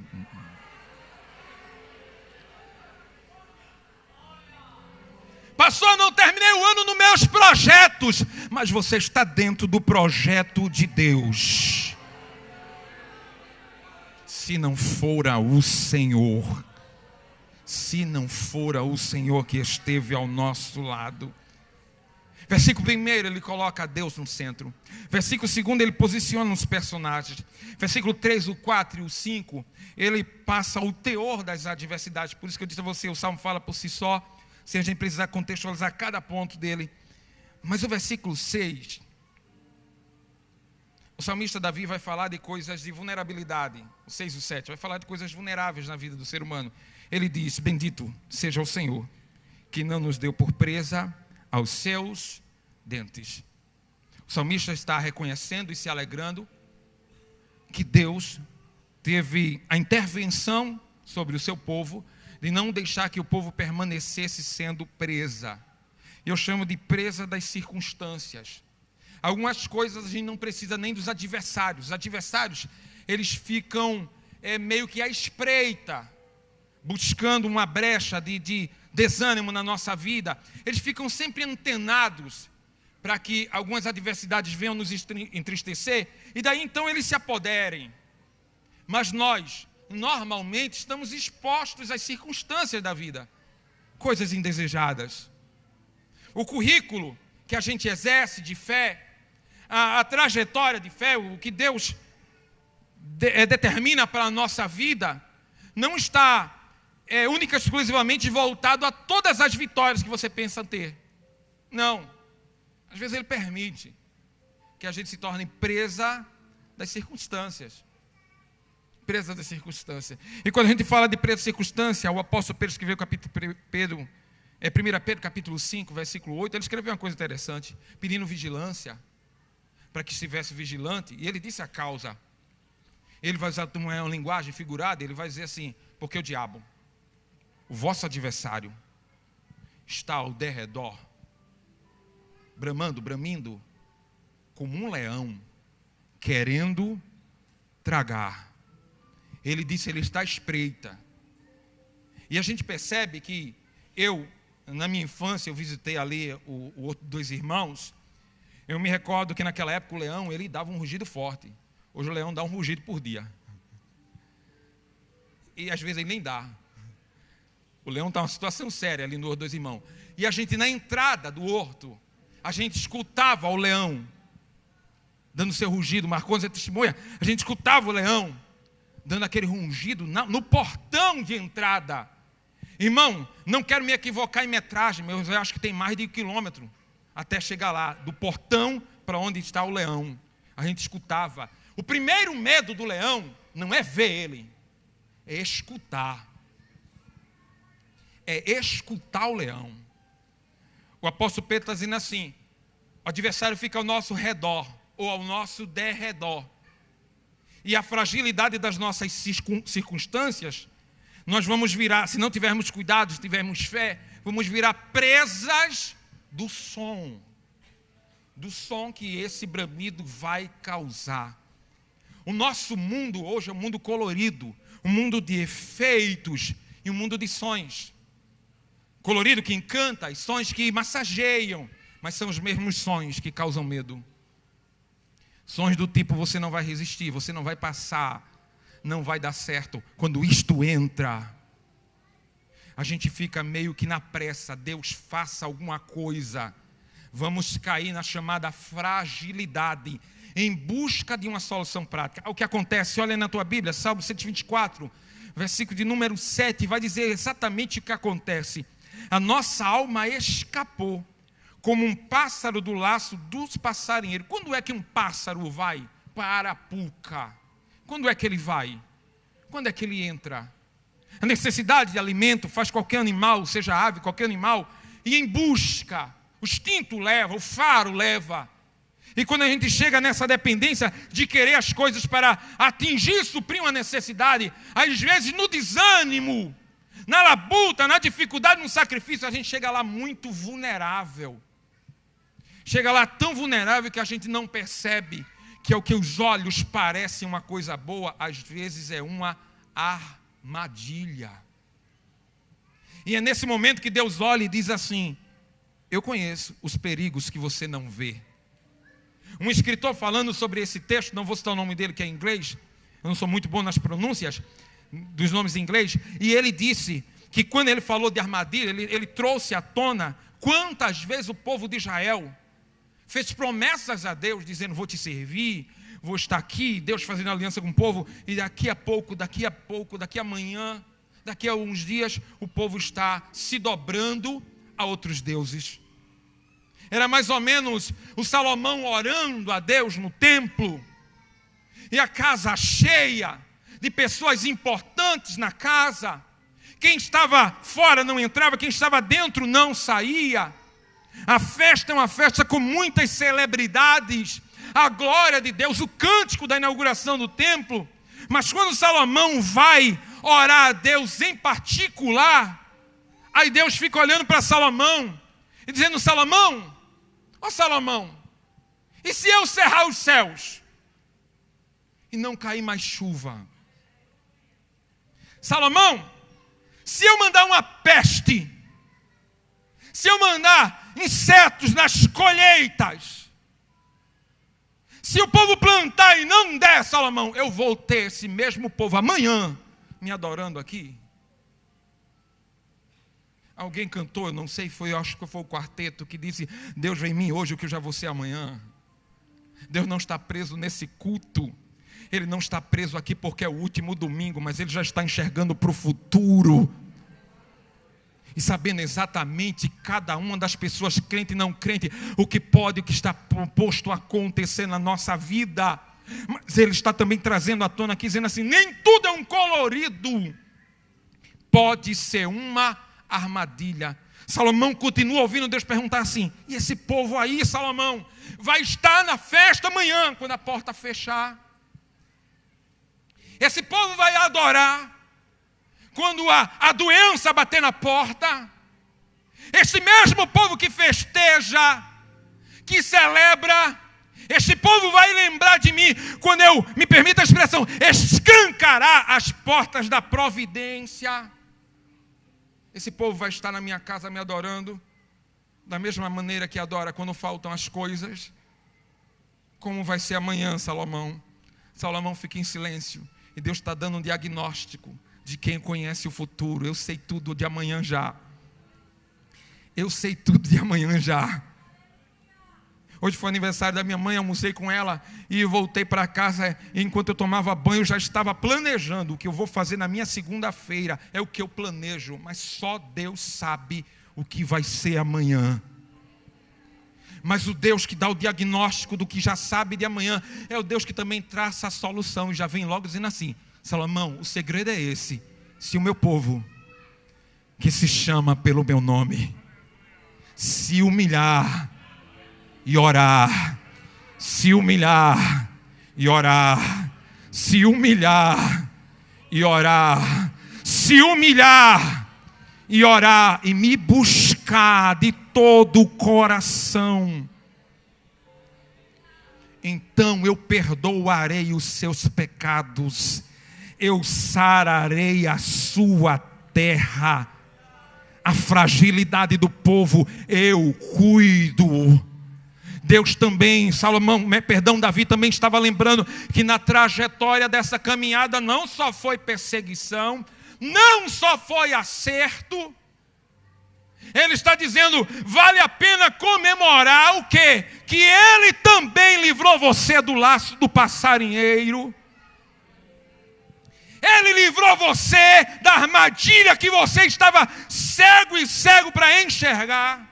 Passou, eu não terminei o ano nos meus projetos, mas você está dentro do projeto de Deus. Se não fora o Senhor, se não fora o Senhor que esteve ao nosso lado. Versículo 1, ele coloca Deus no centro. Versículo 2, ele posiciona os personagens. Versículo 3, o 4 e o 5, ele passa o teor das adversidades. Por isso que eu disse a você, o Salmo fala por si só, sem a gente precisar contextualizar cada ponto dele. Mas o versículo 6, o salmista Davi vai falar de coisas de vulnerabilidade. O 6 e o 7, vai falar de coisas vulneráveis na vida do ser humano. Ele diz: bendito seja o Senhor, que não nos deu por presa aos seus dentes. O salmista está reconhecendo e se alegrando que Deus teve a intervenção sobre o seu povo, de não deixar que o povo permanecesse sendo presa. Eu chamo de presa das circunstâncias. Algumas coisas a gente não precisa nem dos adversários. Os adversários, eles ficam meio que à espreita, buscando uma brecha de desânimo na nossa vida. Eles ficam sempre antenados para que algumas adversidades venham nos entristecer, e daí então eles se apoderem. Mas nós, normalmente, estamos expostos às circunstâncias da vida, coisas indesejadas. O currículo que a gente exerce de fé, a trajetória de fé, o que Deus determina para a nossa vida, não está única e exclusivamente voltado a todas as vitórias que você pensa ter. Não. Às vezes Ele permite que a gente se torne presa das circunstâncias. Presa das circunstâncias. E quando a gente fala de presa da circunstância, o apóstolo Pedro escreveu capítulo É 1 Pedro capítulo 5, versículo 8, ele escreveu uma coisa interessante, pedindo vigilância, para que estivesse vigilante, e ele disse a causa. Ele vai usar uma linguagem figurada, ele vai dizer assim, porque o diabo, o vosso adversário, está ao derredor, bramindo, como um leão, querendo tragar. Ele disse, ele está à espreita. E a gente percebe que na minha infância, eu visitei ali o Dois Irmãos. Eu me recordo que naquela época o leão, ele dava um rugido forte. Hoje o leão dá um rugido por dia. E às vezes ele nem dá. O leão está numa situação séria ali no Dois Irmãos. E a gente na entrada do horto, a gente escutava o leão dando seu rugido. Marcos é testemunha. A gente escutava o leão dando aquele rugido no portão de entrada. Irmão, não quero me equivocar em metragem, mas eu acho que tem mais de 1 quilômetro até chegar lá, do portão para onde está o leão. A gente escutava. O primeiro medo do leão não é ver ele, é escutar. É escutar o leão. O apóstolo Pedro está dizendo assim, o adversário fica ao nosso redor, ou ao nosso derredor. E a fragilidade das nossas circunstâncias, nós vamos virar, se não tivermos cuidado, se tivermos fé, vamos virar presas do som que esse bramido vai causar. O nosso mundo hoje é um mundo colorido, um mundo de efeitos e um mundo de sons. Colorido que encanta, e sons que massageiam, mas são os mesmos sons que causam medo. Sons do tipo, você não vai resistir, você não vai passar, não vai dar certo. Quando isto entra, a gente fica meio que na pressa, Deus faça alguma coisa. Vamos cair na chamada fragilidade, em busca de uma solução prática. O que acontece, olha na tua Bíblia, Salmo 124, versículo de número 7, vai dizer exatamente o que acontece. A nossa alma escapou, como um pássaro do laço dos passarinheiros. Quando é que um pássaro vai para a arapuca? Quando é que ele vai? Quando é que ele entra? A necessidade de alimento faz qualquer animal, seja ave, qualquer animal, ir em busca. O instinto leva, o faro leva. E quando a gente chega nessa dependência de querer as coisas para atingir, suprir uma necessidade, às vezes no desânimo, na labuta, na dificuldade, no sacrifício, a gente chega lá muito vulnerável. Chega lá tão vulnerável que a gente não percebe que é o que os olhos parecem uma coisa boa, às vezes é uma armadilha. E é nesse momento que Deus olha e diz assim, eu conheço os perigos que você não vê. Um escritor falando sobre esse texto, não vou citar o nome dele que é em inglês, eu não sou muito bom nas pronúncias dos nomes em inglês, e ele disse que quando ele falou de armadilha, ele trouxe à tona quantas vezes o povo de Israel fez promessas a Deus, dizendo, vou te servir, vou estar aqui, Deus fazendo aliança com o povo, e daqui a pouco, daqui a amanhã, daqui a uns dias, o povo está se dobrando a outros deuses. Era mais ou menos o Salomão orando a Deus no templo, e a casa cheia de pessoas importantes na casa. Quem estava fora não entrava, quem estava dentro não saía. A festa é uma festa com muitas celebridades, a glória de Deus, o cântico da inauguração do templo. Mas quando Salomão vai orar a Deus em particular, aí Deus fica olhando para Salomão e dizendo, Salomão, ó Salomão, e se eu cerrar os céus e não cair mais chuva? Salomão, se eu mandar uma peste, se eu mandar insetos nas colheitas, se o povo plantar e não der, Salomão, eu vou ter esse mesmo povo amanhã me adorando aqui. Alguém cantou, eu não sei, acho que foi o quarteto que disse, Deus vem em mim hoje o que eu já vou ser amanhã. Deus não está preso nesse culto. Ele não está preso aqui porque é o último domingo, mas Ele já está enxergando para o futuro. E sabendo exatamente cada uma das pessoas, crente e não crente, o que pode, o que está proposto a acontecer na nossa vida. Mas Ele está também trazendo à tona aqui, dizendo assim, nem tudo é um colorido. Pode ser uma armadilha. Salomão continua ouvindo Deus perguntar assim: e esse povo aí, Salomão, vai estar na festa amanhã, quando a porta fechar? Esse povo vai adorar quando a doença bater na porta? Esse mesmo povo que festeja, que celebra, esse povo vai lembrar de mim quando eu, me permita a expressão, escancarar as portas da providência. Esse povo vai estar na minha casa me adorando da mesma maneira que adora quando faltam as coisas. Como vai ser amanhã, Salomão? Salomão fica em silêncio e Deus está dando um diagnóstico de quem conhece o futuro. Eu sei tudo de amanhã já. Eu sei tudo de amanhã já. Hoje foi aniversário da minha mãe, almocei com ela e voltei para casa. E enquanto eu tomava banho, eu já estava planejando o que eu vou fazer na minha segunda-feira. É o que eu planejo, mas só Deus sabe o que vai ser amanhã. Mas o Deus que dá o diagnóstico do que já sabe de amanhã é o Deus que também traça a solução e já vem logo dizendo assim: Salomão, o segredo é esse: se o meu povo, que se chama pelo meu nome, se humilhar e orar, se humilhar e orar, se humilhar e orar, se humilhar e orar e me buscar de todo o coração, então eu perdoarei os seus pecados, eu sararei a sua terra, a fragilidade do povo eu cuido. Deus também, Davi também estava lembrando que na trajetória dessa caminhada não só foi perseguição, não só foi acerto. Ele está dizendo, vale a pena comemorar o quê? Que Ele também livrou você do laço do passarinheiro. Ele livrou você da armadilha que você estava cego para enxergar.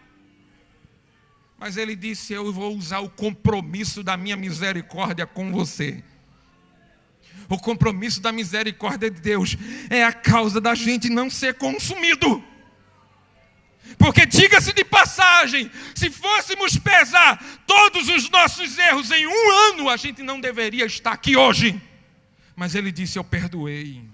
Mas Ele disse, eu vou usar o compromisso da minha misericórdia com você. O compromisso da misericórdia de Deus é a causa da gente não ser consumido. Porque diga-se de passagem, se fôssemos pesar todos os nossos erros em um ano, a gente não deveria estar aqui hoje. Mas Ele disse, eu perdoei.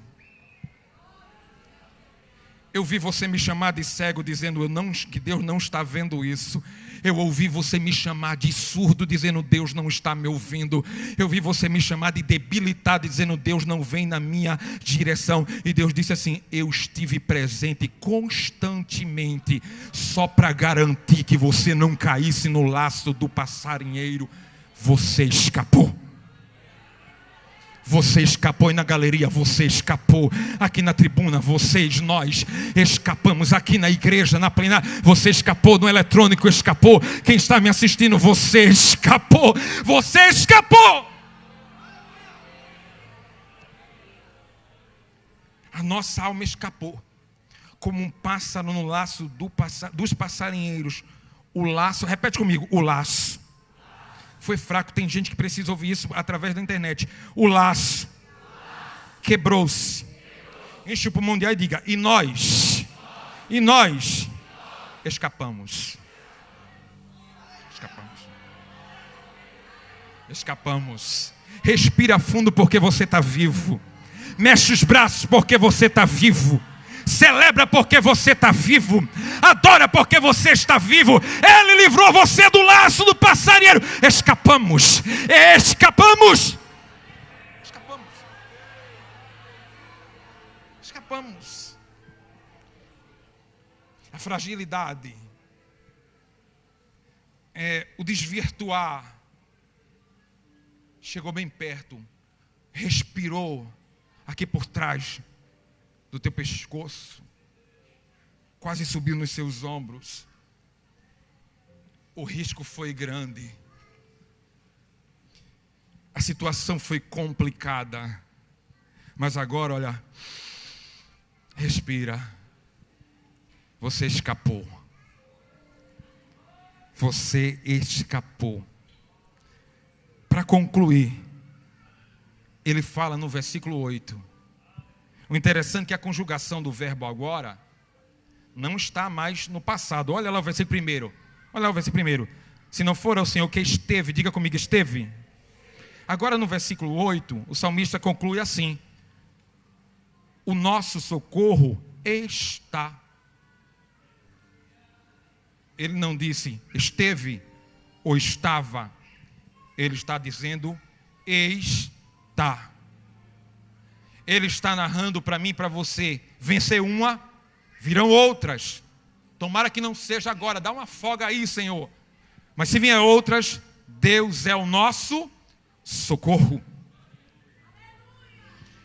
Eu vi você me chamar de cego, dizendo que Deus não está vendo isso. Eu ouvi você me chamar de surdo, dizendo Deus não está me ouvindo. Eu vi você me chamar de debilitado, dizendo Deus não vem na minha direção. E Deus disse assim, eu estive presente constantemente, só para garantir que você não caísse no laço do passarinheiro. Você escapou. Você escapou, e na galeria você escapou, aqui na tribuna nós escapamos, aqui na igreja, na plenária, você escapou, no eletrônico escapou, quem está me assistindo, você escapou, a nossa alma escapou, como um pássaro no laço dos passarinheiros. O laço, repete comigo, o laço. Foi fraco, tem gente que precisa ouvir isso através da internet. O laço quebrou-se. Enche o pulmão de ar e diga, e nós escapamos. Escapamos. Respira fundo porque você está vivo. Mexe os braços porque você está vivo. Celebra porque você está vivo. Adora porque você está vivo. Ele livrou você do laço do passarinheiro. Escapamos. A fragilidade, o desvirtuar, chegou bem perto, respirou aqui por trás do teu pescoço, quase subiu nos seus ombros. O risco foi grande, a situação foi complicada, mas agora, olha, respira. Você escapou. Você escapou. Para concluir, ele fala no versículo 8. O interessante é que a conjugação do verbo agora Não está mais no passado. Olha lá o versículo primeiro. Olha lá o versículo primeiro. Se não for ao Senhor que esteve, diga comigo, esteve. Agora no versículo 8, o salmista conclui assim: o nosso socorro está. Ele não disse esteve ou estava. Ele está dizendo está. Ele está narrando para mim e para você: vencer uma, virão outras. Tomara que não seja agora, dá uma folga aí, Senhor. Mas se vier outras, Deus é o nosso socorro.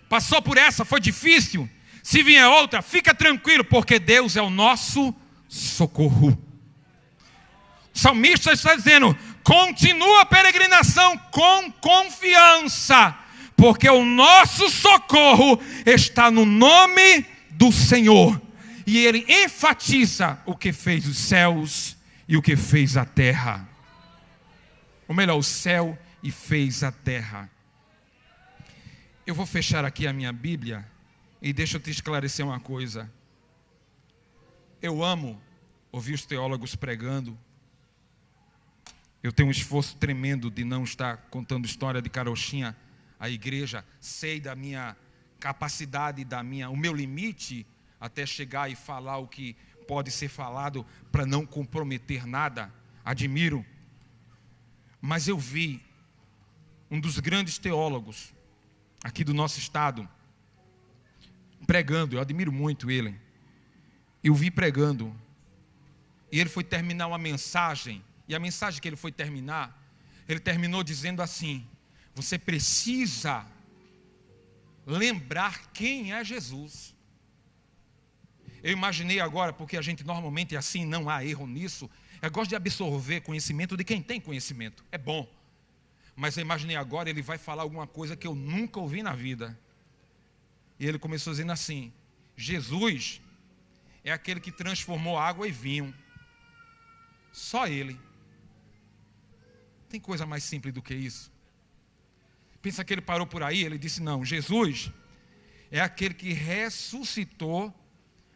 Passou por essa, foi difícil. Se vier outra, fica tranquilo, porque Deus é o nosso socorro. O salmista está dizendo: continua a peregrinação com confiança, porque o nosso socorro está no nome do Senhor. E ele enfatiza o que fez os céus e o que fez a terra. Ou melhor, o céu e fez a terra. Eu vou fechar aqui a minha Bíblia e deixa eu te esclarecer uma coisa. Eu amo ouvir os teólogos pregando. Eu tenho um esforço tremendo de não estar contando história de carochinha à igreja. Sei da minha capacidade, o meu limite até chegar e falar o que pode ser falado para não comprometer nada. Admiro. Mas eu vi um dos grandes teólogos aqui do nosso estado pregando. Eu admiro muito ele. Eu vi pregando. E ele foi terminar uma mensagem. E a mensagem que ele foi terminar, ele terminou dizendo assim: você precisa lembrar quem é Jesus. Eu imaginei agora, porque a gente normalmente é assim, não há erro nisso. Eu gosto de absorver conhecimento de quem tem conhecimento. É bom. Mas eu imaginei agora, ele vai falar alguma coisa que eu nunca ouvi na vida. E ele começou dizendo assim: Jesus é aquele que transformou água em vinho. Só ele. Tem coisa mais simples do que isso? Pensa que ele parou por aí? Ele disse: não, Jesus é aquele que ressuscitou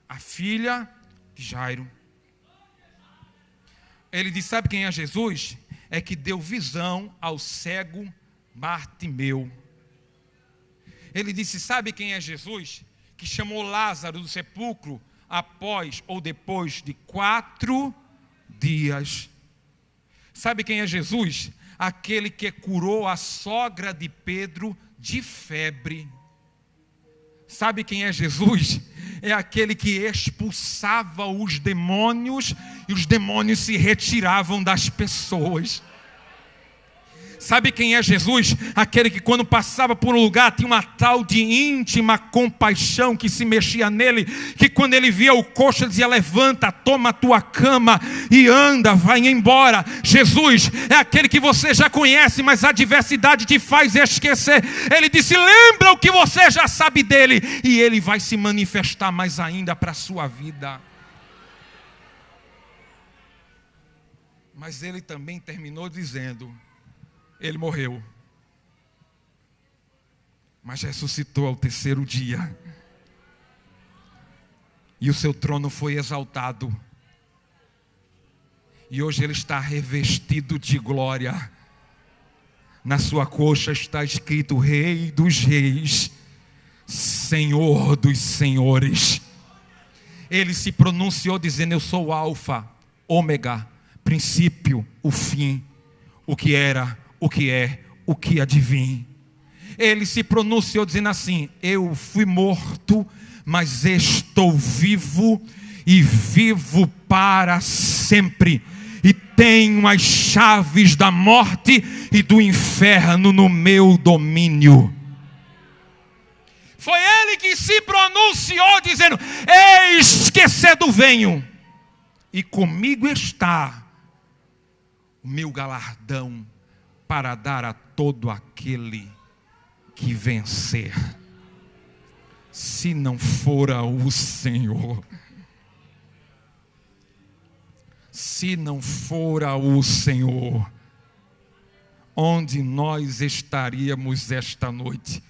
a filha de Jairo. Ele disse: sabe quem é Jesus? É que deu visão ao cego Bartimeu. Ele disse: sabe quem é Jesus? Que chamou Lázaro do sepulcro após ou depois de 4 dias. Sabe quem é Jesus? Aquele que curou a sogra de Pedro de febre. Sabe quem é Jesus? É aquele que expulsava os demônios e os demônios se retiravam das pessoas. Sabe quem é Jesus? Aquele que quando passava por um lugar tinha uma tal de íntima compaixão que se mexia nele, que quando ele via o coxo ele dizia: levanta, toma a tua cama e anda, vai embora. Jesus é aquele que você já conhece, mas a adversidade te faz esquecer. Ele disse: lembra o que você já sabe dele, e ele vai se manifestar mais ainda para a sua vida. Mas ele também terminou dizendo: ele morreu, mas ressuscitou ao 3º dia. E o seu trono foi exaltado. E hoje ele está revestido de glória. Na sua coxa está escrito: Rei dos Reis, Senhor dos Senhores. Ele se pronunciou dizendo: eu sou o Alfa, Ômega, princípio, o fim, o que era, o que é, o que há de vir. Ele se pronunciou dizendo assim: eu fui morto, mas estou vivo e vivo para sempre. E tenho as chaves da morte e do inferno no meu domínio. Foi ele que se pronunciou dizendo: eis que cedo venho, e comigo está o meu galardão para dar a todo aquele que vencer. Se não fora o Senhor, se não fora o Senhor, onde nós estaríamos esta noite?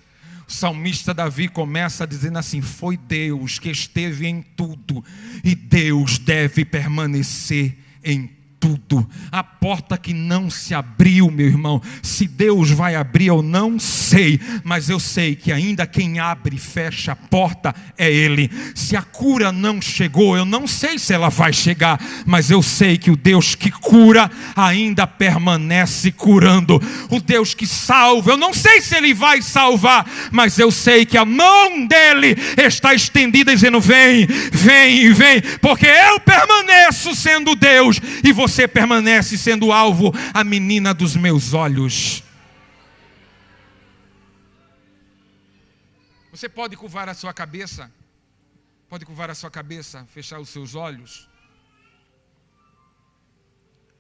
O salmista Davi começa dizendo assim: foi Deus que esteve em tudo, e Deus deve permanecer em tudo. A porta que não se abriu, meu irmão, se Deus vai abrir eu não sei, mas eu sei que ainda quem abre e fecha a porta é Ele. Se a cura não chegou, eu não sei se ela vai chegar, mas eu sei que o Deus que cura ainda permanece curando. O Deus que salva, eu não sei se Ele vai salvar, mas eu sei que a mão dEle está estendida dizendo: vem, vem, vem, porque eu permaneço sendo Deus e você permanece sendo alvo, a menina dos meus olhos. Você pode curvar a sua cabeça, fechar os seus olhos,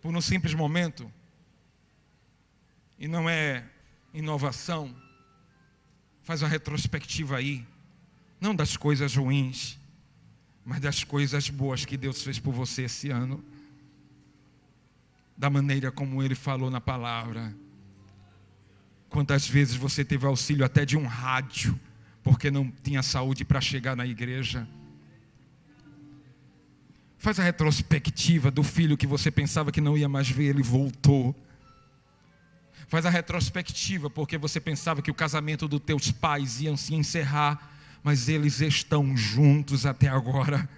por um simples momento, e não é inovação. Faz uma retrospectiva aí, não das coisas ruins, mas das coisas boas que Deus fez por você esse ano. Da maneira como Ele falou na palavra. Quantas vezes você teve auxílio até de um rádio, porque não tinha saúde para chegar na igreja. Faz a retrospectiva do filho que você pensava que não ia mais ver, ele voltou. Faz a retrospectiva porque você pensava que o casamento dos teus pais ia se encerrar, mas eles estão juntos até agora.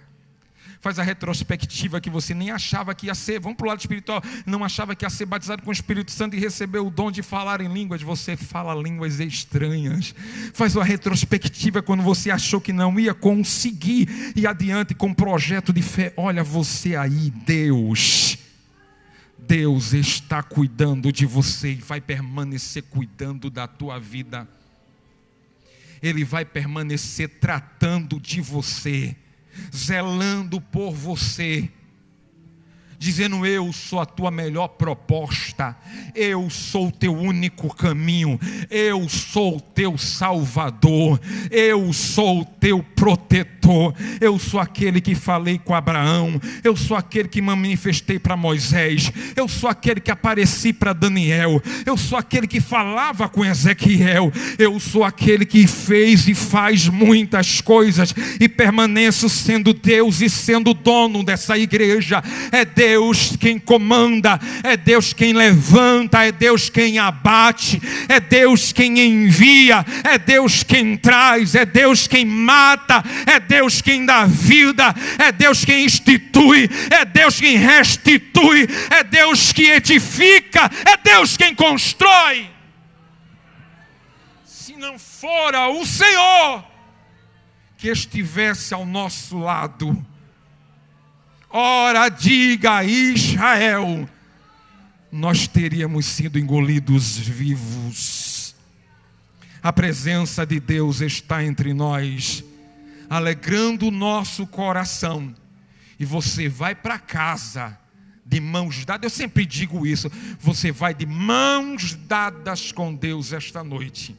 Faz a retrospectiva que você nem achava que ia ser, vamos para o lado espiritual, não achava que ia ser batizado com o Espírito Santo e receber o dom de falar em línguas, você fala línguas estranhas. Faz uma retrospectiva quando você achou que não ia conseguir ir adiante com um projeto de fé. Olha você aí, Deus está cuidando de você e vai permanecer cuidando da tua vida. Ele vai permanecer tratando de você, zelando por você, dizendo: eu sou a tua melhor proposta, eu sou o teu único caminho, eu sou o teu salvador, eu sou o teu protetor, eu sou aquele que falei com Abraão, eu sou aquele que me manifestei para Moisés, eu sou aquele que apareci para Daniel, eu sou aquele que falava com Ezequiel, eu sou aquele que fez e faz muitas coisas e permaneço sendo Deus e sendo dono dessa igreja. É Deus quem comanda, é Deus quem levanta, é Deus quem abate, é Deus quem envia, é Deus quem traz, é Deus quem mata, é Deus quem dá vida, é Deus quem institui, é Deus quem restitui, é Deus que edifica, é Deus quem constrói. Se não fora o Senhor que estivesse ao nosso lado, ora diga a Israel, nós teríamos sido engolidos vivos. A presença de Deus está entre nós, alegrando o nosso coração. E você vai para casa de mãos dadas. Eu sempre digo isso, você vai de mãos dadas com Deus esta noite,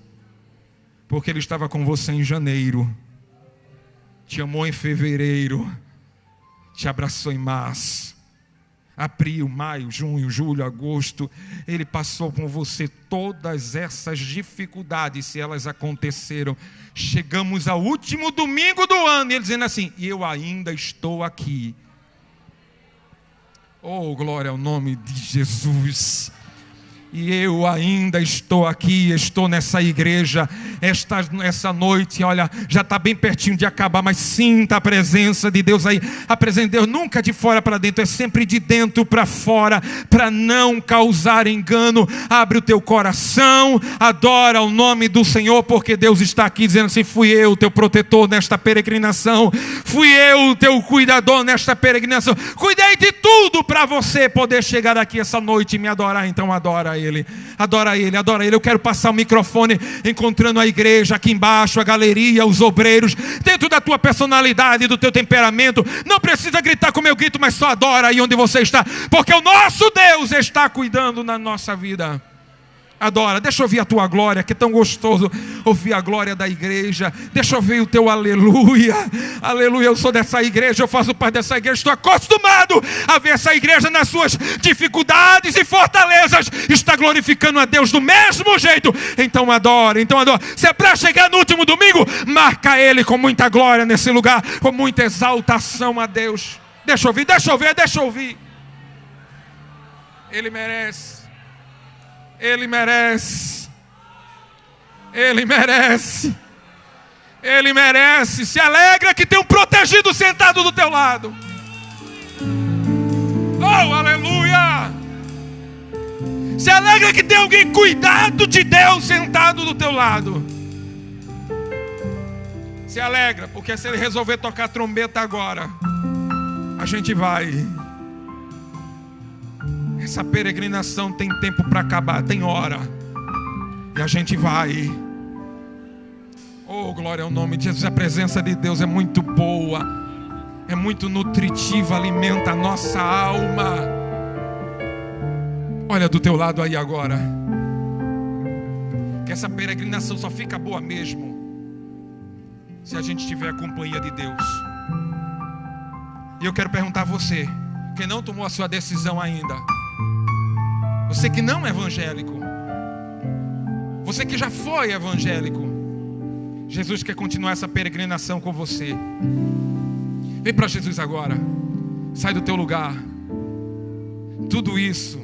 porque Ele estava com você em janeiro, te amou em fevereiro, te abraçou em março, abril, maio, junho, julho, agosto. Ele passou com você todas essas dificuldades, se elas aconteceram. Chegamos ao último domingo do ano, e ele dizendo assim: e eu ainda estou aqui. Oh, glória ao nome de Jesus. E eu ainda estou aqui, estou nessa igreja, essa noite, olha, já está bem pertinho de acabar, mas sinta a presença de Deus aí. A presença de Deus nunca de fora para dentro, é sempre de dentro para fora, para não causar engano. Abre o teu coração, adora o nome do Senhor, porque Deus está aqui dizendo assim: fui eu, teu protetor nesta peregrinação, fui eu, teu cuidador nesta peregrinação, cuidei de tudo para você poder chegar aqui essa noite e me adorar. Então adora Ele, adora Ele, adora Ele. Eu quero passar o microfone encontrando a igreja aqui embaixo, a galeria, os obreiros, dentro da tua personalidade, do teu temperamento. Não precisa gritar como eu grito, mas só adora aí onde você está, porque o nosso Deus está cuidando na nossa vida. Adora, deixa eu ouvir a tua glória, que é tão gostoso ouvir a glória da igreja. Deixa eu ouvir o teu aleluia. Aleluia, eu sou dessa igreja, eu faço parte dessa igreja. Estou acostumado a ver essa igreja nas suas dificuldades e fortalezas está glorificando a Deus do mesmo jeito. Então adora, então adora. Se é para chegar no último domingo, marca Ele com muita glória nesse lugar, com muita exaltação a Deus. Deixa eu ouvir, deixa eu ver, deixa eu ouvir. Ele merece. Ele merece. Ele merece. Ele merece. Se alegra que tem um protegido sentado do teu lado. Oh, aleluia. Se alegra que tem alguém cuidado de Deus sentado do teu lado. Se alegra, porque se ele resolver tocar trombeta agora, a gente vai. Essa peregrinação tem tempo para acabar, tem hora. E a gente vai. Oh, glória ao nome de Jesus. A presença de Deus é muito boa, é muito nutritiva, alimenta a nossa alma. Olha do teu lado aí agora. Que essa peregrinação só fica boa mesmo se a gente tiver a companhia de Deus. E eu quero perguntar a você, que não tomou a sua decisão ainda, você que não é evangélico, você que já foi evangélico, Jesus quer continuar essa peregrinação com você. Vem para Jesus agora. Sai do teu lugar. Tudo isso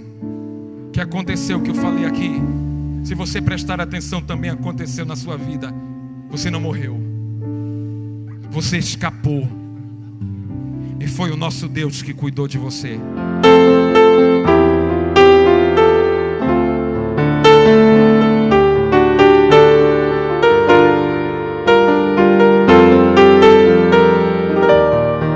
que aconteceu, que eu falei aqui, se você prestar atenção, também aconteceu na sua vida. Você não morreu, você escapou, e foi o nosso Deus que cuidou de você.